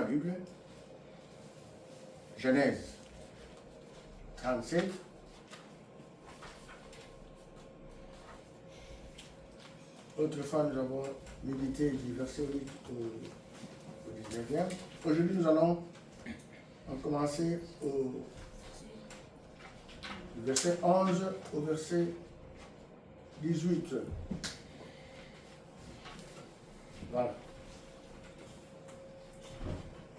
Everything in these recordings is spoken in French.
la Bible. Genèse 37. Autrefois, nous avons médité du verset 8 au 19e. Aujourd'hui, nous allons commencer au verset 11 au verset 18. Voilà.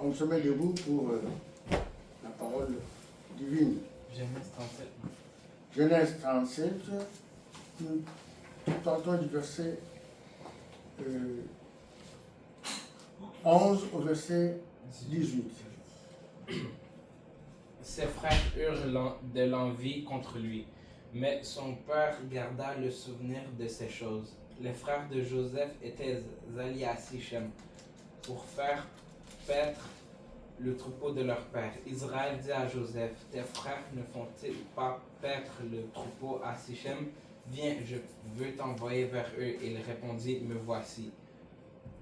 On se met debout pour la parole divine. Genèse 37. Genèse 37, nous partons du verset 11 au verset 18. Ses frères eurent de l'envie contre lui, mais son père garda le souvenir de ces choses. Les frères de Joseph étaient alliés à Sichem pour faire paître le troupeau de leur père. Israël dit à Joseph, tes frères ne font-ils pas paître le troupeau à Sichem? Viens, je veux t'envoyer vers eux. Il répondit, me voici.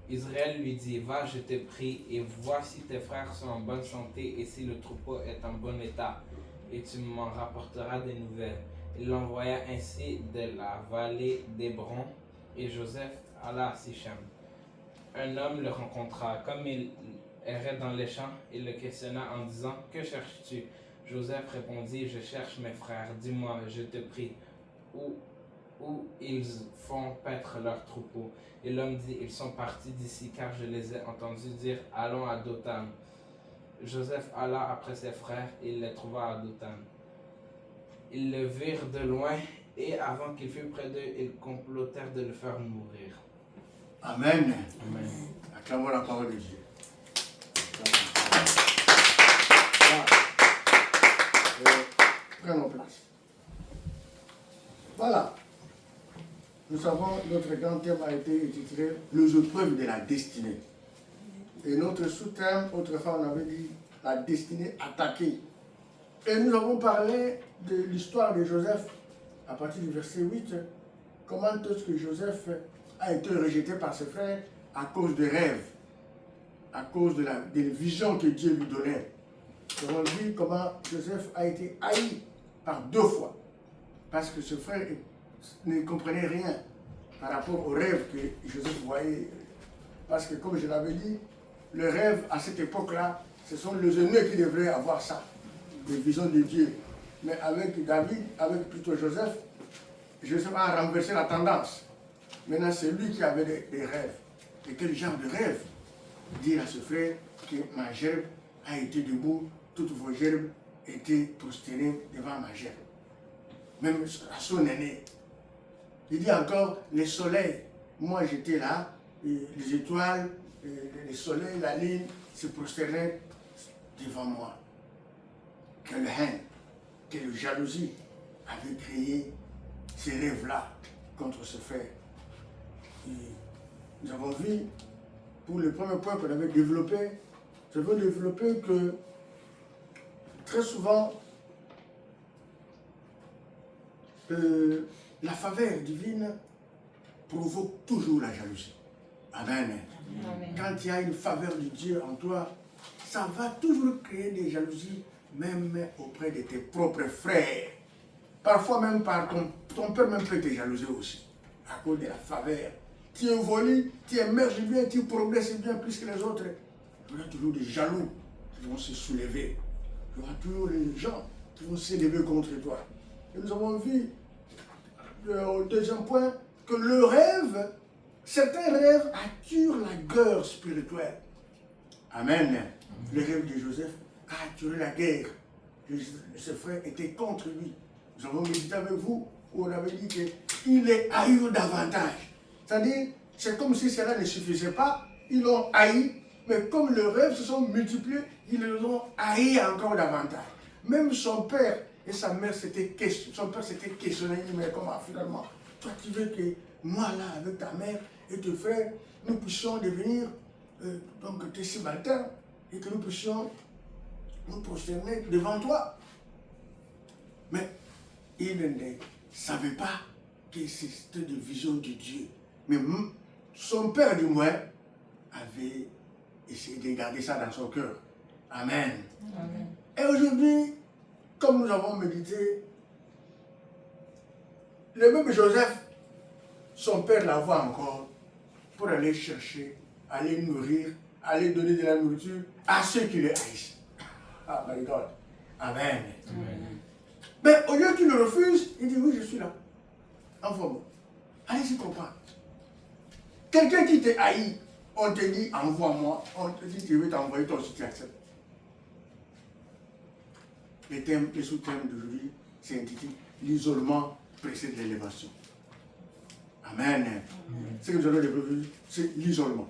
Israël lui dit, va, je te prie, et vois si tes frères sont en bonne santé et si le troupeau est en bon état, et tu m'en rapporteras des nouvelles. Il l'envoya ainsi de la vallée d'Hébron, et Joseph alla à Sichem. Un homme le rencontra. Comme il errait dans les champs, il le questionna en disant, que cherches-tu? Joseph répondit, je cherche mes frères. Dis-moi, je te prie, où ils font paître leur troupeau. Et l'homme dit, ils sont partis d'ici, car je les ai entendus dire, allons à Dothan. Joseph alla après ses frères, et il les trouva à Dothan. Ils le virent de loin, et avant qu'il fût près d'eux, ils complotèrent de le faire mourir. Amen. Amen. Acclamons la parole de Dieu. Prenons place. Voilà. Nous savons, notre grand thème a été intitulé les épreuves de la destinée. Et notre sous-thème, autrefois, on avait dit la destinée attaquée. Et nous avons parlé de l'histoire de Joseph à partir du verset 8. Comment est-ce que Joseph a été rejeté par ses frères à cause de rêves, à cause des visions que Dieu lui donnait. Nous avons vu comment Joseph a été haï par 2 fois. Parce que ses frères ne comprenaient rien par rapport aux rêves que Joseph voyait. Parce que comme je l'avais dit, le rêve à cette époque-là, ce sont les aînés qui devraient avoir ça, les visions de Dieu. Mais avec David, avec plutôt Joseph a renversé la tendance. Maintenant, c'est lui qui avait des rêves. Et quel genre de rêve? Dire à ce frère que ma gerbe a été debout, toutes vos gerbes étaient prosternées devant ma gerbe. Même à son aîné. Il dit encore, les soleils, moi j'étais là, et les étoiles, les soleils, la lune se prosternaient devant moi. Quelle haine, quelle jalousie avait créé ces rêves-là contre ce frère. Et nous avons vu, pour le premier point qu'on avait développé, nous avons développé que très souvent, la faveur divine provoque toujours la jalousie. Amen. Amen. Quand il y a une faveur de Dieu en toi, ça va toujours créer des jalousies, même auprès de tes propres frères. Parfois même par ton père même peut te jalouser aussi, à cause de la faveur. Tu évolues, tu émerges bien, tu progresses bien plus que les autres. Il y aura toujours des jaloux qui vont se soulever. Il y aura toujours des gens qui vont s'élever contre toi. Et nous avons vu, au deuxième point, que le rêve, certains rêves attirent la guerre spirituelle. Amen. Le rêve de Joseph a attiré la guerre. Ses frères étaient contre lui. Nous avons médité avec vous, où on avait dit qu'il les haït davantage. C'est-à-dire, c'est comme si cela ne suffisait pas, ils l'ont haï, mais comme le rêve se sont multipliés, ils l'ont haï encore davantage. Même son père et sa mère s'étaient questionnés, mais comment finalement, toi tu veux que moi là, avec ta mère et tes frères, nous puissions devenir donc tes subalternes et que nous puissions nous prosterner devant toi. Mais il ne savait pas que c'était des visions de Dieu. Mais son père, du moins, avait essayer de garder ça dans son cœur. Amen. Amen. Et aujourd'hui, comme nous avons médité, le même Joseph, son père la voit encore pour aller chercher, aller nourrir, aller donner de la nourriture à ceux qui le haïssent. Ah, my God. Amen. Amen. Mais au lieu qu'il le refuse, il dit oui, je suis là. Envoie-moi. Allez-y comprendre. Quelqu'un qui te haït, on te dit envoie-moi, on te dit je vais t'envoyer, toi aussi tu acceptes. Le sous-thème d'aujourd'hui, c'est intitulé l'isolement précède l'élévation. Amen. Ce que nous allons développer, c'est l'isolement.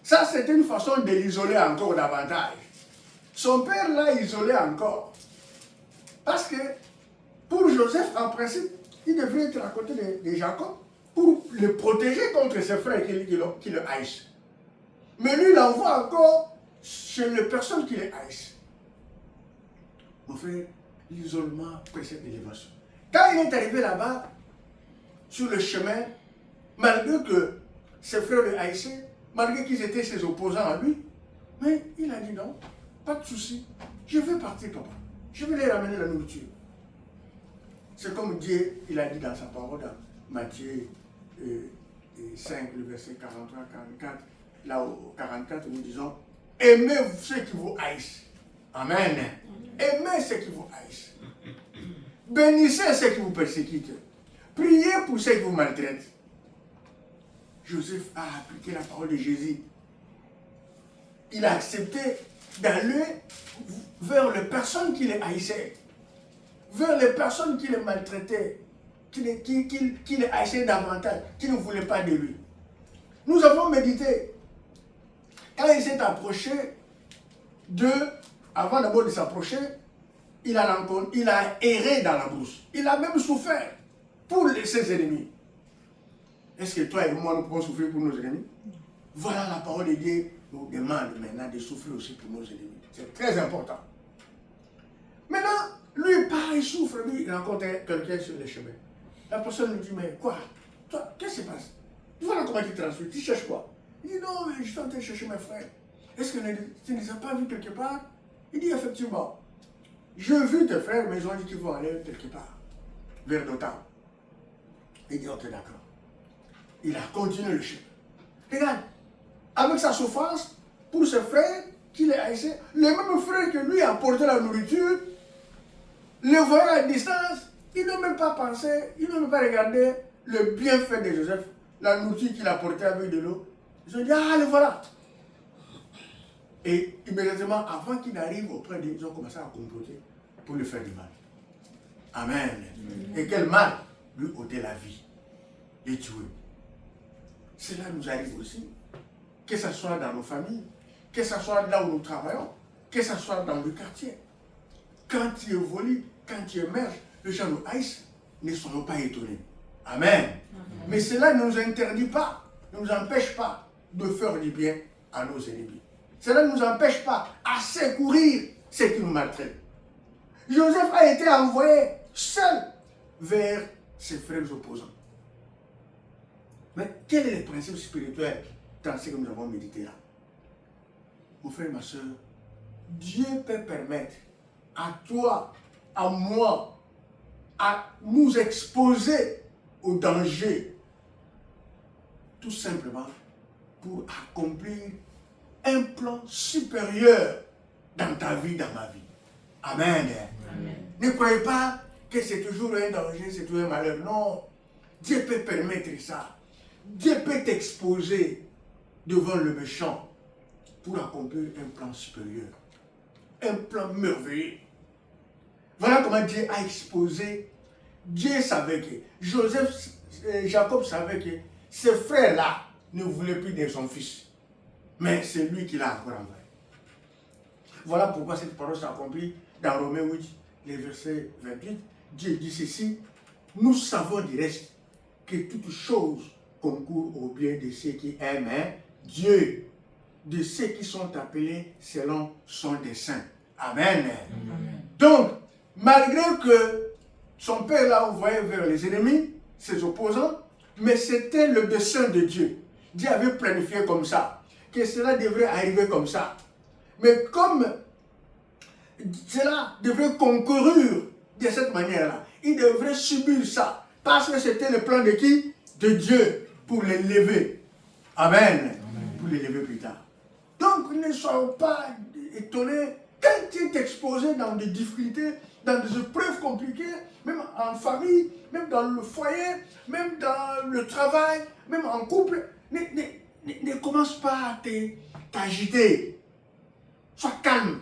Ça, c'était une façon de l'isoler encore davantage. Son père l'a isolé encore. Parce que pour Joseph, en principe, il devait être à côté de Jacob pour le protéger contre ses frères qui le haïssent. Mais lui, il envoie encore chez les personnes qui le haïssent. Mon frère, l'isolement précède l'élévation. Quand il est arrivé là-bas, sur le chemin, malgré que ses frères le haïssaient, malgré qu'ils étaient ses opposants à lui, mais il a dit non, pas de souci, je vais partir, papa. Je vais les ramener la nourriture. C'est comme Dieu, il a dit dans sa parole, dans Matthieu 5, le verset 43-44, là au 44, nous disons, aimez ceux qui vous haïssent. Amen. Aimez ceux qui vous haïssent. Bénissez ceux qui vous persécutent. Priez pour ceux qui vous maltraitent. Joseph a appliqué la parole de Jésus. Il a accepté d'aller vers les personnes qui les haïssaient, vers les personnes qui les maltraitaient, qui les haïssaient davantage, qui ne voulaient pas de lui. Nous avons médité. Quand il s'est approché avant d'abord de s'approcher, il a erré dans la brousse. Il a même souffert pour ses ennemis. Est-ce que toi et moi, nous pouvons souffrir pour nos ennemis? Voilà, la parole de Dieu nous demande maintenant de souffrir aussi pour nos ennemis. C'est très important. Maintenant, lui, pareil, il souffre. Lui, il rencontre quelqu'un sur le chemin. La personne lui dit, mais quoi? Toi, qu'est-ce qui se passe? Voilà comment tu transfères. Tu cherches quoi? Il dit, non, mais je suis en train de chercher mes frères. Est-ce que tu ne les as pas vus quelque part? Il dit, effectivement. J'ai vu tes frères, mais ils ont dit qu'ils vont aller quelque part, vers Dothan. Il dit, ok, d'accord. Il a continué le chemin. Regarde, avec sa souffrance, pour ses frères qui les haïssaient, les mêmes frères que lui apportaient la nourriture, le voyant à distance, ils n'ont même pas pensé, ils n'ont même pas regardé le bienfait de Joseph, la nourriture qu'il apportait avec de l'eau. Ils ont dit, ah, le voilà. Et immédiatement, avant qu'il n'arrive auprès d'eux, ils ont commencé à comploter pour lui faire du mal. Amen. Et quel mal lui ôter la vie, les tuer. Cela nous arrive aussi, que ce soit dans nos familles, que ce soit là où nous travaillons, que ce soit dans le quartier. Quand tu évolues, quand tu émerges, les gens nous haïssent, ne soyons pas étonnés. Amen. Mais cela ne nous interdit pas, ne nous empêche pas de faire du bien à nos ennemis. Cela ne nous empêche pas à secourir ceux qui nous maltraitent. Joseph a été envoyé seul vers ses frères opposants. Mais quel est le principe spirituel dans ce que nous avons médité là? Mon frère, ma soeur, Dieu peut permettre à toi, à moi, à nous exposer au danger, tout simplement pour accomplir un plan supérieur dans ta vie, dans ma vie. Amen. Amen. Ne croyez pas que c'est toujours un danger, c'est toujours un malheur. Non, Dieu peut permettre ça. Dieu peut t'exposer devant le méchant pour accomplir un plan supérieur, un plan merveilleux. Voilà comment Dieu a exposé. Dieu savait que Jacob savait que ses frères-là ne voulaient plus de son fils. Mais c'est lui qui l'a encore envoyé. Voilà pourquoi cette parole s'accomplit dans Romains 8, les versets 28. Dieu dit ceci: nous savons du reste que toutes choses concourent au bien de ceux qui aiment Dieu, de ceux qui sont appelés selon son dessein. Amen. Amen. Donc, malgré que son père l'a envoyé vers les ennemis, ses opposants, mais c'était le dessein de Dieu. Dieu avait planifié comme ça. que cela devrait arriver comme ça. Mais comme cela devrait concourir de cette manière-là, il devrait subir ça. Parce que c'était le plan de qui? De Dieu, pour l'élever. Amen. Pour l'élever plus tard. Donc, ne soyons pas étonnés quand tu es exposé dans des difficultés, dans des épreuves compliquées, même en famille, même dans le foyer, même dans le travail, même en couple. Ne commence pas à t'agiter. Sois calme.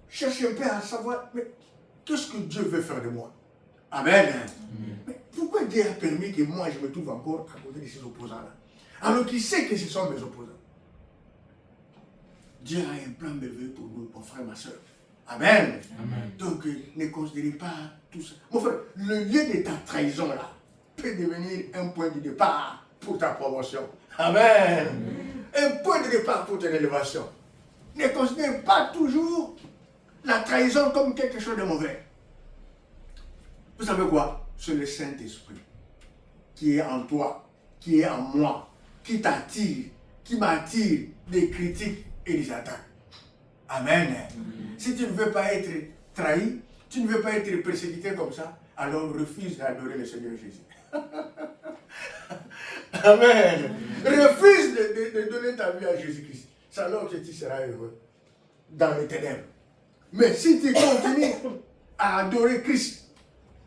Cherche un peu à savoir, mais qu'est-ce que Dieu veut faire de moi? Amen. Mais pourquoi Dieu a permis que moi je me trouve encore à côté de ces opposants-là? Alors qu'il sait que ce sont mes opposants. Dieu a un plan merveilleux pour nous, mon frère, ma soeur. Amen. Amen. Donc, ne considérez pas tout ça. Mon frère, le lieu de ta trahison là peut devenir un point de départ pour ta promotion. Amen. Un point de départ pour ton élévation. Ne considérez pas toujours la trahison comme quelque chose de mauvais. Vous savez quoi? C'est le Saint-Esprit qui est en toi, qui est en moi, qui t'attire, qui m'attire des critiques et des attaques. Amen. Si tu ne veux pas être trahi, tu ne veux pas être persécuté comme ça, alors refuse d'adorer le Seigneur Jésus. Amen. Refuse de donner ta vie à Jésus-Christ. C'est alors que tu seras heureux dans les ténèbres. Mais si tu continues à adorer Christ,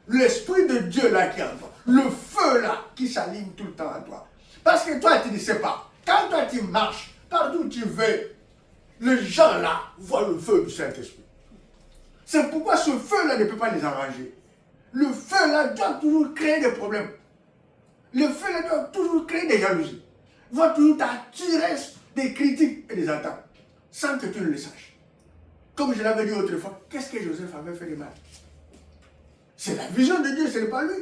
l'Esprit de Dieu là qui est en toi, le feu là qui s'allume tout le temps en toi. Parce que toi tu ne sais pas. Quand toi tu marches, partout où tu veux, les gens là voient le feu du Saint-Esprit. C'est pourquoi ce feu là ne peut pas les arranger. Le feu là doit toujours créer des problèmes. Le feu là doit toujours créer des jalousies. Il va toujours t'attirer des critiques et des attaques, sans que tu ne le saches. Comme je l'avais dit autrefois, qu'est-ce que Joseph avait fait de mal? C'est la vision de Dieu, ce n'est pas lui.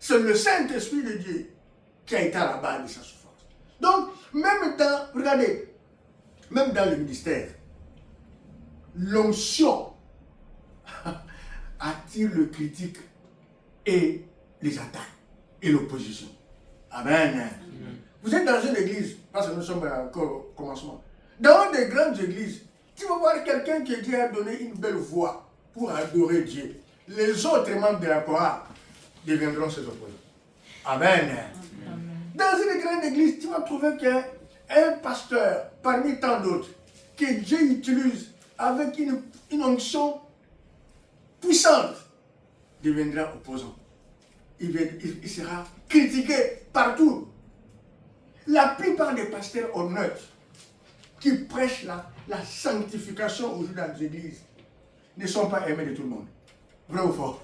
C'est le Saint-Esprit de Dieu qui a été à la base de sa souffrance. Donc, même dans, regardez, même dans le ministère, l'onction attire le critique et les attaques et l'opposition. Amen. Vous êtes dans une église, parce que nous sommes encore au commencement. Dans des grandes églises, tu vas voir quelqu'un qui Dieu a donné une belle voix pour adorer Dieu. Les autres membres de la chorale deviendront ses opposants. Amen. Dans une grande église, tu vas trouver qu'un pasteur, parmi tant d'autres, que Dieu utilise avec une onction puissante, deviendra opposant. Il sera critiqué partout. La plupart des pasteurs honnêtes qui prêchent la sanctification aujourd'hui dans les églises ne sont pas aimés de tout le monde. Vrai ou faux?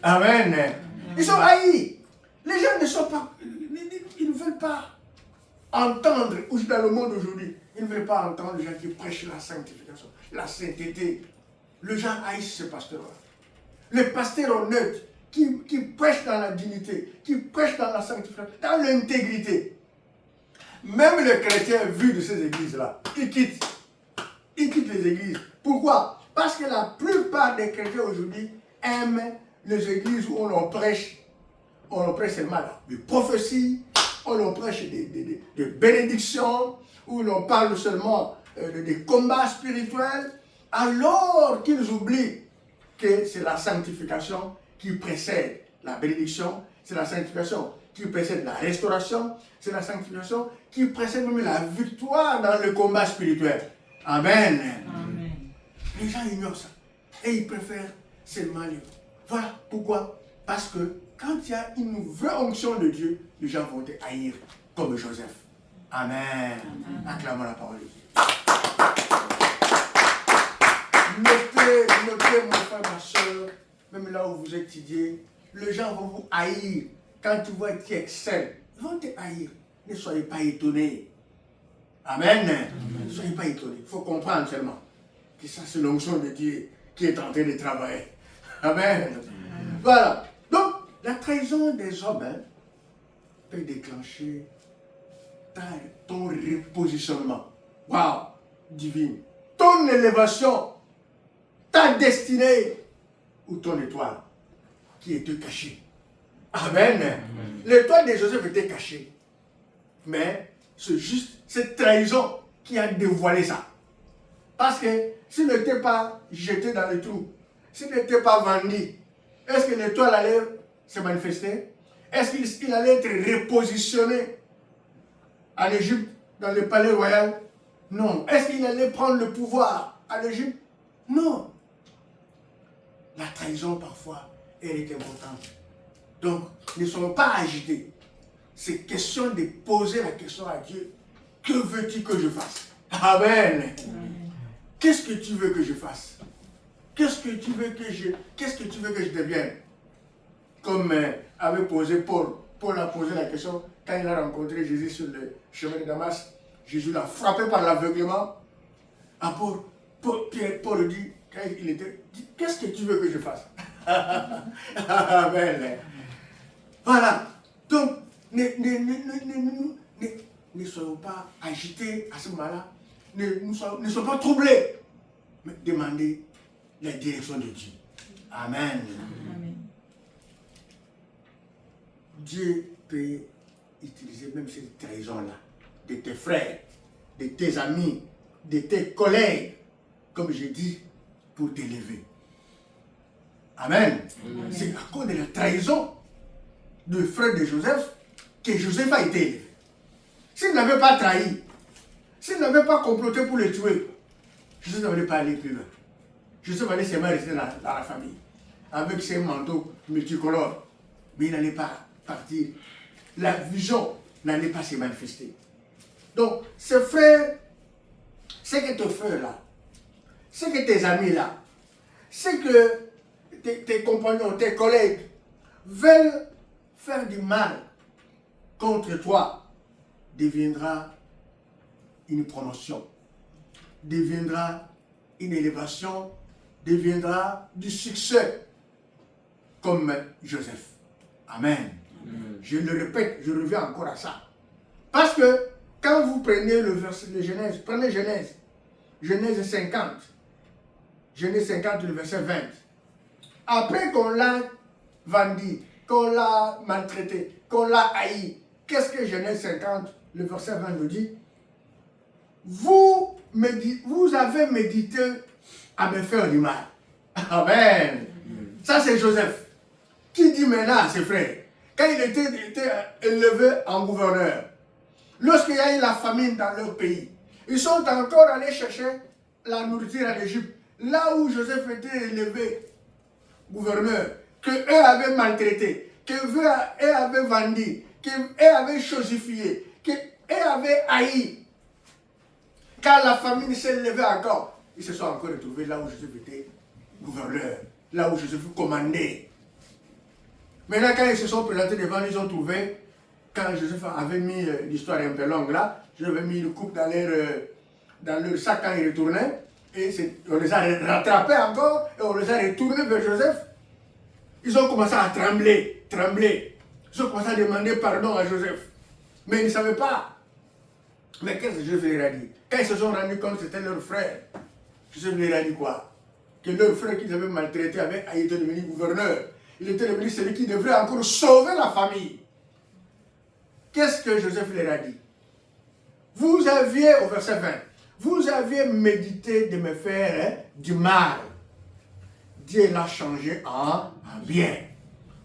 Amen. Ils sont haïs. Les gens ne sont pas, ils ne veulent pas entendre, dans le monde aujourd'hui, ils ne veulent pas entendre les gens qui prêchent la sanctification, la sainteté. Les gens haïssent ce pasteur-là. Les pasteurs honnêtes qui prêchent dans la dignité, qui prêchent dans la sanctification, dans l'intégrité. Même les chrétiens vus de ces églises-là, ils quittent les églises. Pourquoi? Parce que la plupart des chrétiens aujourd'hui aiment les églises où on leur prêche seulement des prophéties, on leur prêche des bénédictions, où l'on parle seulement des combats spirituels, alors qu'ils oublient que c'est la sanctification qui précède la bénédiction, c'est la sanctification qui précède la restauration, c'est la sanctification qui précède même la victoire dans le combat spirituel. Amen. Amen. Les gens ignorent ça et ils préfèrent seulement les... Voilà pourquoi. Parce que quand il y a une vraie onction de Dieu, les gens vont te haïr comme Joseph. Amen. Acclamons la parole de Dieu. Notez, mon frère, ma soeur, même là où vous étudiez, les gens vont vous haïr. Quand tu vois qui excelle, ils vont te haïr. Ne soyez pas étonnés. Amen. Ne soyez pas étonnés. Il faut comprendre seulement que ça, c'est l'onction de Dieu qui est en train de travailler. Amen. Voilà. Donc, la trahison des hommes peut déclencher ton repositionnement. Waouh, divine. Ton élévation, ta destinée ou ton étoile qui était cachée. Amen. L'étoile de Joseph était cachée. Mais c'est juste cette trahison qui a dévoilé ça. Parce que s'il n'était pas jeté dans le trou, s'il n'était pas vendu, est-ce que l'étoile allait se manifester? Est-ce qu'il allait être repositionné en Égypte, dans le palais royal? Non. Est-ce qu'il allait prendre le pouvoir en Égypte? Non. La trahison, parfois, elle est importante. Donc, ne soyons pas agités. C'est question de poser la question à Dieu. Que veux-tu que je fasse? Amen. Qu'est-ce que tu veux que je fasse? Qu'est-ce que tu veux que je devienne? Comme avait posé Paul. Paul a posé la question quand il a rencontré Jésus sur le chemin de Damas. Jésus l'a frappé par l'aveuglement. À Paul dit, quand il était, qu'est-ce que tu veux que je fasse? Amen. Voilà. Donc, ne soyons pas agités à ce moment-là. Ne soyons pas troublés. Mais demandez la direction de Dieu. Amen. Amen. Dieu peut utiliser même cette trahison-là de tes frères, de tes amis, de tes collègues, comme j'ai dit, pour t'élever. Amen. Amen. C'est à cause de la trahison du frère de Joseph que Joseph a été élevé. S'il n'avait pas trahi, s'il n'avait pas comploté pour le tuer, Joseph n'allait pas aller plus loin. Joseph allait seulement rester dans la famille, avec ses manteaux multicolores. Mais il n'allait pas partir. La vision n'allait pas se manifester. Donc, ce frère, c'est que tes frères là, c'est que tes amis là, c'est que tes compagnons, tes collègues veulent faire du mal contre toi, deviendra une promotion, deviendra une élévation, deviendra du succès, comme Joseph. Amen. Je le répète, je reviens encore à ça. Parce que quand vous prenez le verset de Genèse, prenez Genèse 50, Genèse 50, le verset 20. Après qu'on l'a vendu, qu'on l'a maltraité, qu'on l'a haï, qu'est-ce que Genèse 50, le verset 20 nous dit? Vous avez médité à me faire du mal. Amen. Ça c'est Joseph qui dit maintenant à ses frères, quand il était élevé en gouverneur, lorsqu'il y a eu la famine dans leur pays, ils sont encore allés chercher la nourriture en Égypte, là où Joseph était élevé gouverneur, que eux avaient maltraité, que eux avaient vendu, que eux avaient chosifié, que eux avaient haï. Quand la famine s'est levée encore, ils se sont encore retrouvés là où Joseph était gouverneur, là où Joseph commandait. Maintenant, quand ils se sont présentés devant, ils ont trouvé, quand Joseph avait mis l'histoire un peu longue là, Joseph avait mis une coupe dans leur sac quand ils retournaient, et on les a rattrapés encore, et on les a retournés vers Joseph. Ils ont commencé à trembler. Ils ont commencé à demander pardon à Joseph. Mais ils ne savaient pas. Mais qu'est-ce que Joseph leur a dit? Quand ils se sont rendus compte que c'était leur frère, Joseph leur a dit quoi? Que leur frère qu'ils avaient maltraité avait été devenu gouverneur. Il était devenu celui qui devrait encore sauver la famille. Qu'est-ce que Joseph leur a dit? Vous aviez, au verset 20, vous aviez médité de me faire du mal. Dieu l'a changé en bien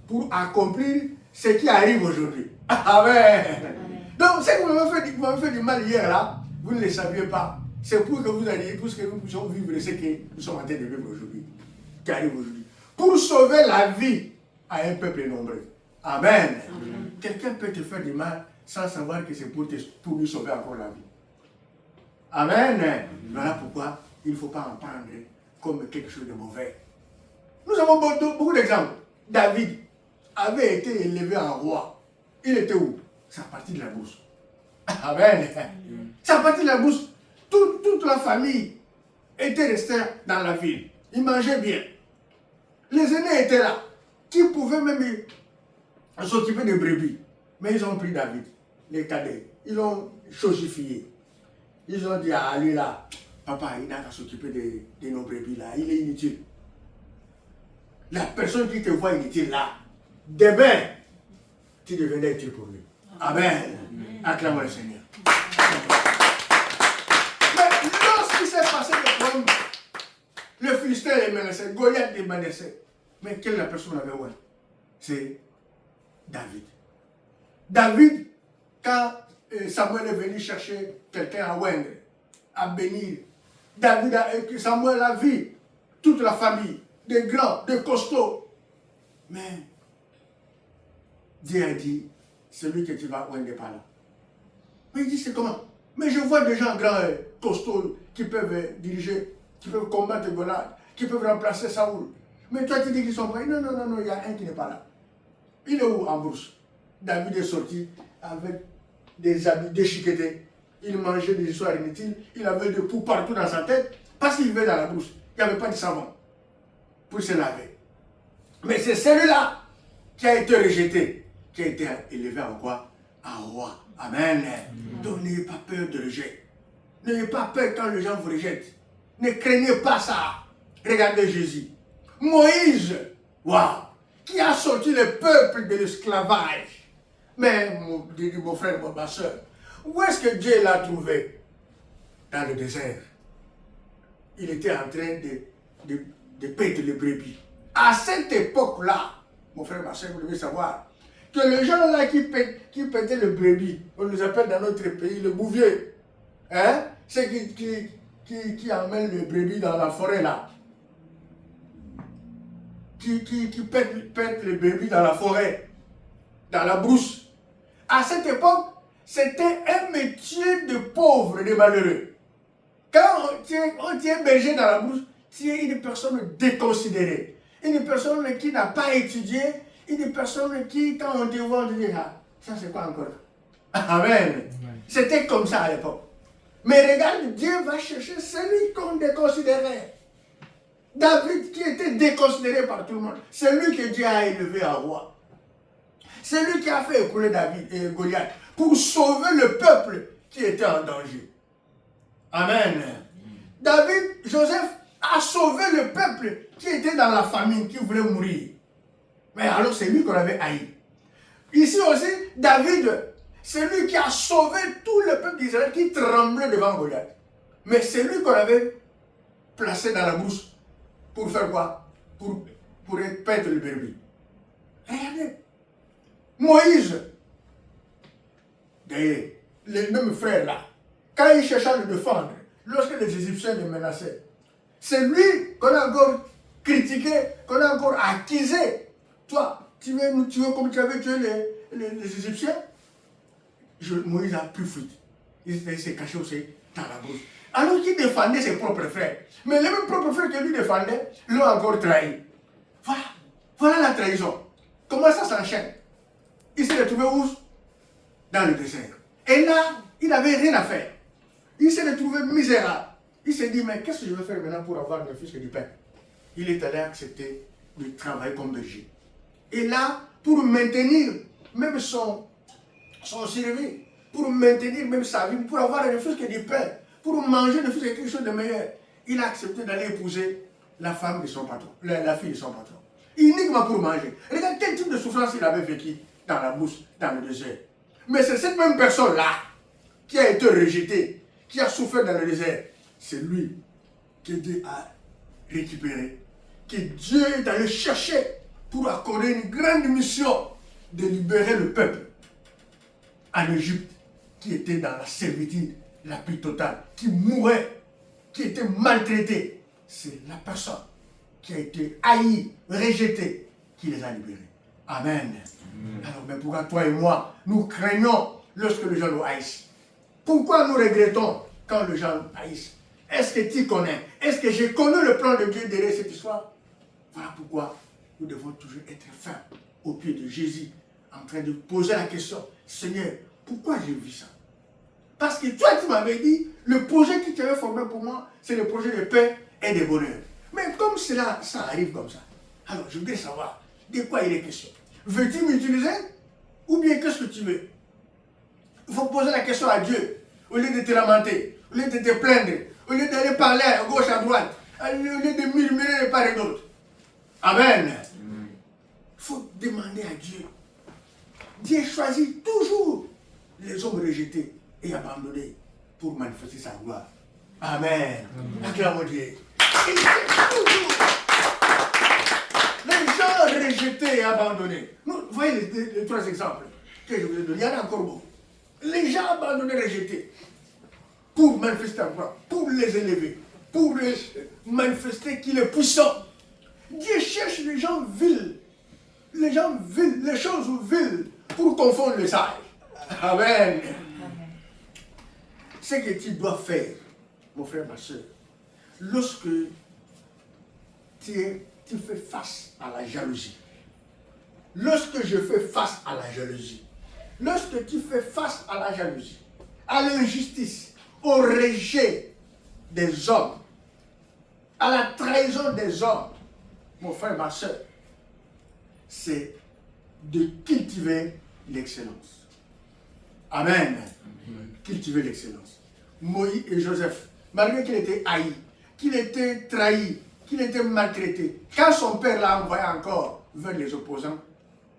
pour accomplir ce qui arrive aujourd'hui. Amen. Donc, ce que vous m'avez fait du mal hier là, vous ne le saviez pas. C'est pour que vous alliez, pour que nous puissions vivre ce que nous sommes en train de vivre aujourd'hui, qui arrive aujourd'hui. Pour sauver la vie à un peuple nombreux. Amen. Quelqu'un peut te faire du mal sans savoir que c'est pour lui sauver encore la vie. Amen. Voilà pourquoi il ne faut pas en prendre comme quelque chose de mauvais. Nous avons beaucoup d'exemples. David avait été élevé en roi. Il était où? C'est à partir de la bourse. Amen. C'est à partir de la bourse. Toute la famille était restée dans la ville. Ils mangeaient bien. Les aînés étaient là, qui pouvaient même s'occuper des brebis. Mais ils ont pris David, les cadets. Ils l'ont chosifié. Ils ont dit à lui là, papa, il n'a qu'à s'occuper de nos brebis là. Il est inutile. La personne qui te voit inutile là, demain, tu deviendras utile pour lui. Amen. Acclamons le Seigneur. Philistins les menaçaient, Goliath les menaçait. Mais quelle la personne avait oué? C'est David. David, quand Samuel est venu chercher quelqu'un à oindre, à bénir, Samuel a vu toute la famille, des grands, des costauds. Mais Dieu a dit, celui que tu vas oindre n'est pas là. Mais il dit, c'est comment? Mais je vois des gens grands, costauds, qui peuvent diriger, qui peuvent combattre Goliath, qui peuvent remplacer Saoul. Mais toi, tu dis qu'ils sont prêts. Non, non, non, non, il y a un qui n'est pas là. Il est où en brousse? David est sorti avec des habits déchiquetés. Il mangeait des histoires inutiles. Il avait des poux partout dans sa tête parce qu'il vivait dans la brousse. Il n'y avait pas de savon pour se laver. Mais c'est celui-là qui a été rejeté, qui a été élevé en quoi? En roi. Amen. Donc n'ayez pas peur de rejet. N'ayez pas peur quand les gens vous rejettent. Ne craignez pas ça. Regardez Jésus. Moïse, waouh, qui a sorti le peuple de l'esclavage. Mais, mon frère, ma soeur, où est-ce que Dieu l'a trouvé? Dans le désert. Il était en train de paître les brebis. À cette époque-là, mon frère, ma soeur, vous devez savoir que les gens là qui paîtaient les brebis, on les appelle dans notre pays le bouvier. Hein? C'est qui emmènent les brebis dans la forêt là. Qui pètent les brebis dans la forêt, dans la brousse. À cette époque, c'était un métier de pauvre, de malheureux. Quand on tient berger dans la brousse, tu es une personne déconsidérée. Une personne qui n'a pas étudié, une personne qui, quand on te voit, on te dit, ah, ça c'est quoi encore? Amen. C'était comme ça à l'époque. Mais regarde, Dieu va chercher celui qu'on déconsidérait. David qui était déconsidéré par tout le monde, c'est lui que Dieu a élevé en roi. C'est lui qui a fait écouler David et Goliath pour sauver le peuple qui était en danger. Amen. Joseph a sauvé le peuple qui était dans la famine, qui voulait mourir. Mais alors c'est lui qu'on avait haï. Ici aussi, David, c'est lui qui a sauvé tout le peuple d'Israël qui tremblait devant Goliath. Mais c'est lui qu'on avait placé dans la brousse. Pour faire quoi? Pour paître le brebis. Regardez. Moïse, d'ailleurs, les mêmes frères là, quand il cherchait à le défendre, lorsque les Égyptiens le menaçaient, c'est lui qu'on a encore critiqué, qu'on a encore accusé. Toi, tu veux comme tu avais tué les Égyptiens? Moïse a pris fuite. Il s'est caché aussi dans la brousse. Alors qu'il défendait ses propres frères. Mais les mêmes propres frères que lui défendaient l'ont encore trahi. Voilà la trahison. Comment ça s'enchaîne? Il s'est retrouvé où? Dans le désert. Et là, il n'avait rien à faire. Il s'est retrouvé misérable. Il s'est dit, mais qu'est-ce que je vais faire maintenant pour avoir ne fût-ce que du pain? Il est allé accepter de travailler comme berger. Et là, pour maintenir même son survie, pour maintenir même sa vie, pour avoir ne fût-ce que du pain, pour manger ne fût-ce que quelque chose de meilleur, il a accepté d'aller épouser la femme de son patron, la fille de son patron. Uniquement pour manger. Regarde quel type de souffrance il avait vécu dans la brousse, dans le désert. Mais c'est cette même personne-là qui a été rejetée, qui a souffert dans le désert. C'est lui que Dieu a récupéré, que Dieu est allé chercher pour accorder une grande mission de libérer le peuple en Égypte, qui était dans la servitude la plus totale, qui mourait, qui était maltraité. C'est la personne qui a été haïe, rejetée, qui les a libérés. Amen. Alors, mais pourquoi toi et moi, nous craignons lorsque les gens nous haïssent? Pourquoi nous regrettons quand les gens nous haïssent? Est-ce que tu connais? Est-ce que j'ai connu le plan de Dieu derrière cette histoire? Voilà pourquoi nous devons toujours être fermes au pied de Jésus, en train de poser la question, Seigneur, pourquoi j'ai vu ça? Parce que toi, tu m'avais dit, le projet que tu avais formé pour moi, c'est le projet de paix et de bonheur. Mais comme cela, ça arrive comme ça, alors je voudrais savoir de quoi il est question. Veux-tu m'utiliser? Ou bien qu'est-ce que tu veux? Il faut poser la question à Dieu, au lieu de te lamenter, au lieu de te plaindre, au lieu d'aller parler à gauche, à droite, au lieu de murmurer de part et d'autre. Amen. Il faut demander à Dieu. Dieu choisit toujours les hommes rejetés et abandonnés pour manifester sa gloire. Amen. Acclamons Dieu. Il fait toujours. Les gens rejetés et abandonnés. Vous voyez les trois exemples que je vous ai donnés. Il y en a encore beaucoup. Les gens abandonnés, rejetés, pour manifester la foi, pour les élever, pour les manifester qu'il est puissant. Dieu cherche les gens vils, les choses viles, pour confondre les sages. Amen. Ce que tu dois faire, mon frère, ma soeur, lorsque tu fais face à la jalousie, lorsque je fais face à la jalousie, lorsque tu fais face à la jalousie, à l'injustice, au rejet des hommes, à la trahison des hommes, mon frère, ma soeur, c'est de cultiver l'excellence. Amen. Cultiver l'excellence. Moïse et Joseph, malgré qu'il était haï, qu'il était trahi, qu'il était maltraité, quand son père l'a envoyé encore vers les opposants,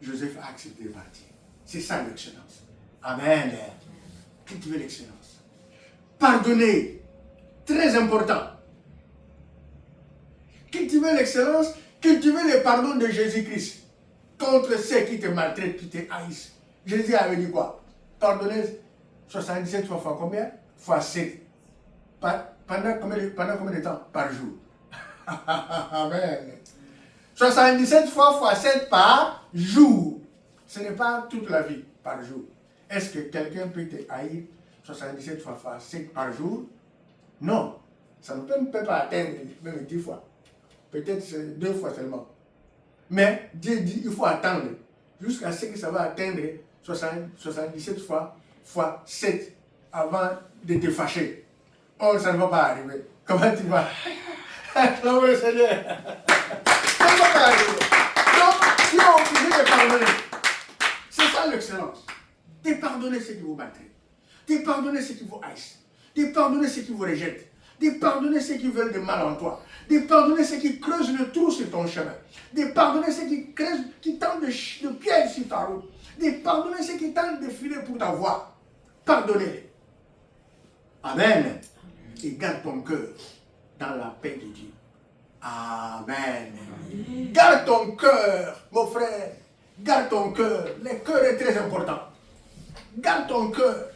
Joseph a accepté de partir. C'est ça l'excellence. Amen. Cultiver l'excellence. Pardonner. Très important. Cultiver l'excellence, cultiver le pardon de Jésus-Christ contre ceux qui te maltraitent, qui te haïssent. Jésus avait dit quoi? Pardonner 77 fois combien? Fois 7. Pendant combien de temps? Par jour. Amen. 77 fois 7 par jour. Ce n'est pas toute la vie par jour. Est-ce que quelqu'un peut te haïr 77 fois 7 par jour? Non. Ça ne peut pas atteindre même 10 fois. Peut-être c'est 2 fois seulement. Mais Dieu dit il faut attendre jusqu'à ce que ça va atteindre 77 fois 7 avant de te fâcher. Oh, ça ne va pas arriver. Comment tu vas? Non, le Seigneur. Ça ne va pas arriver. Donc, tu es obligé de pardonner. C'est ça l'excellence. De pardonner ceux qui vous battent. De pardonner ceux qui vous haïssent. De pardonner ceux qui vous rejettent. De pardonner ceux qui veulent de mal en toi. De pardonner ceux qui creusent le trou sur ton chemin. De pardonner ceux qui tentent de pièges sur ta route. De pardonner ceux qui tentent de filer pour ta voie. Pardonnez-les. Amen. Et garde ton cœur dans la paix de Dieu. Amen. Garde ton cœur, mon frère. Garde ton cœur. Le cœur est très important. Garde ton cœur.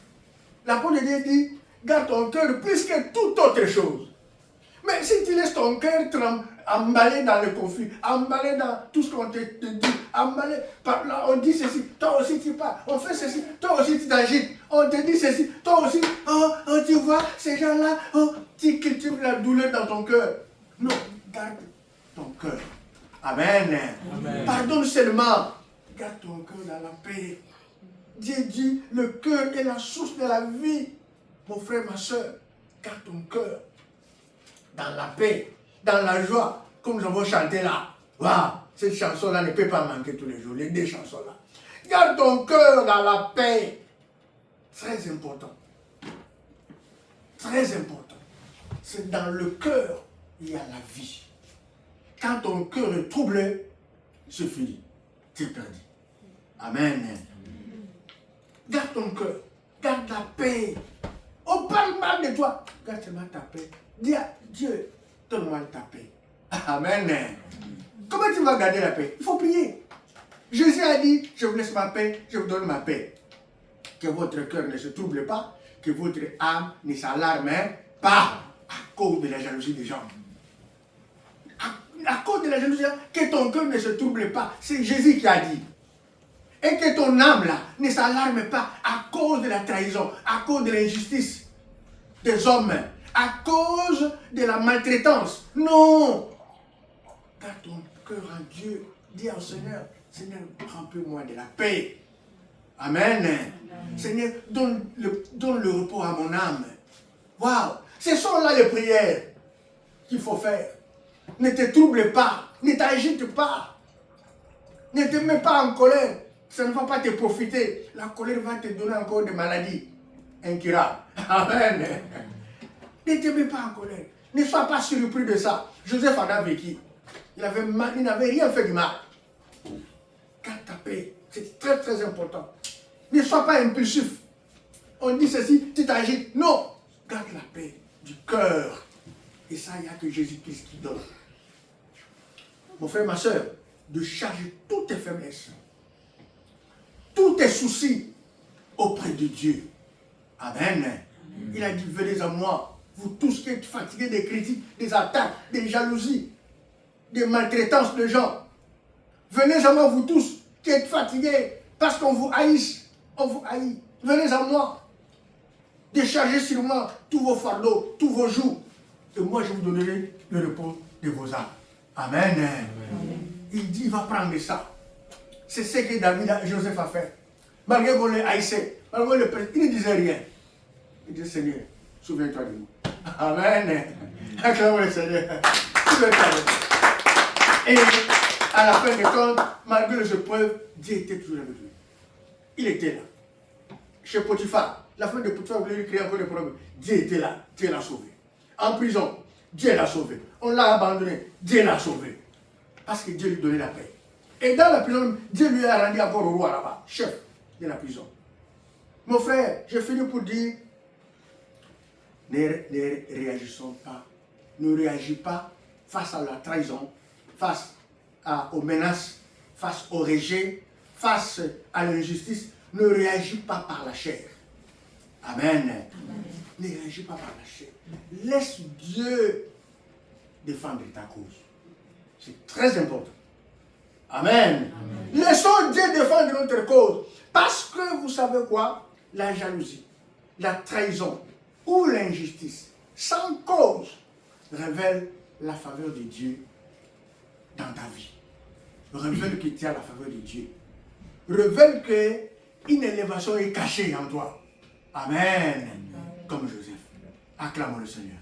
L'apôtre de Dieu dit, garde ton cœur plus que toute autre chose. Mais si tu laisses ton cœur emballé dans le conflit, emballé dans tout ce qu'on te dit, emballé par là, on dit ceci, toi aussi tu pars, on fait ceci, toi aussi tu t'agites, on te dit ceci, toi aussi, tu vois, ces gens-là, tu cultives la douleur dans ton cœur. Non, garde ton cœur. Amen. Amen. Pardonne seulement. Garde ton cœur dans la paix. Dieu dit, le cœur est la source de la vie. Mon frère, ma soeur, garde ton cœur dans la paix, dans la joie, comme nous avons chanté là. Waouh, cette chanson-là ne peut pas manquer tous les jours, les deux chansons-là. Garde ton cœur dans la paix. Très important. Très important. C'est dans le cœur il y a la vie. Quand ton cœur est troublé, c'est fini. Tu es perdu. Amen. Garde ton cœur. Garde la paix. On parle mal de toi. Garde seulement ta paix. Dis à Dieu, donne-moi ta paix. Amen. Comment tu vas garder la paix? Il faut prier. Jésus a dit, je vous laisse ma paix, je vous donne ma paix. Que votre cœur ne se trouble pas, que votre âme ne s'alarme pas à cause de la jalousie des gens. À cause de la jalousie, que ton cœur ne se trouble pas. C'est Jésus qui a dit. Et que ton âme là ne s'alarme pas à cause de la trahison, à cause de l'injustice des hommes, à cause de la maltraitance. Non. Garde ton cœur en Dieu. Dis au Seigneur, Seigneur, remplis-moi de la paix. Amen. Amen. Seigneur, donne le repos à mon âme. Waouh. Ce sont là les prières qu'il faut faire. Ne te trouble pas, ne t'agite pas, ne te mets pas en colère, ça ne va pas te profiter. La colère va te donner encore des maladies incurables. Amen. Ne te mets pas en colère, ne sois pas surpris de ça. Joseph en a vécu, il n'avait rien fait du mal. Garde ta paix, c'est très très important. Ne sois pas impulsif. On dit ceci, tu t'agites. Non, garde la paix du cœur. Et ça, il n'y a que Jésus-Christ qui donne. Mon frère, ma soeur, de charger toutes tes faiblesses, tous tes soucis auprès de Dieu. Amen. Il a dit, venez à moi, vous tous qui êtes fatigués des critiques, des attaques, des jalousies, des maltraitances de gens. Venez à moi, vous tous qui êtes fatigués parce qu'on vous haïsse. On vous haït. Venez à moi. Déchargez sur moi tous vos fardeaux, tous vos jougs. Et moi, je vous donnerai le repos de vos âmes. Amen. Amen. Il dit, il va prendre ça. C'est ce que David et Joseph a fait. Malgré qu'on les haïssait, malgré il ne disait rien. Il dit, Seigneur, souviens-toi de moi. Amen. Acclamons le Seigneur. Souviens-toi de moi. Et à la fin des comptes, malgré les épreuves, Dieu était toujours avec lui. Il était là. Chez Potiphar, la fin de Potiphar voulait lui créer encore des problèmes. Dieu était là. Dieu l'a sauvé. En prison, Dieu l'a sauvé. On l'a abandonné. Dieu l'a sauvé. Parce que Dieu lui donnait la paix. Et dans la prison, Dieu lui a rendu encore au roi là-bas, chef de la prison. Mon frère, je finis pour dire, ne réagissons pas. Ne réagis pas face à la trahison, face aux menaces, face au rejet, face à l'injustice. Ne réagis pas par la chair. Amen. Amen. Ne réagis pas par la chair. Laisse Dieu défendre ta cause. C'est très important. Amen. Amen. Laissons Dieu défendre notre cause. Parce que vous savez quoi? La jalousie, la trahison ou l'injustice, sans cause, révèle la faveur de Dieu dans ta vie. Révèle que tu as la faveur de Dieu. Révèle qu'une élévation est cachée en toi. Amen. Comme Joseph. Acclamons le Seigneur.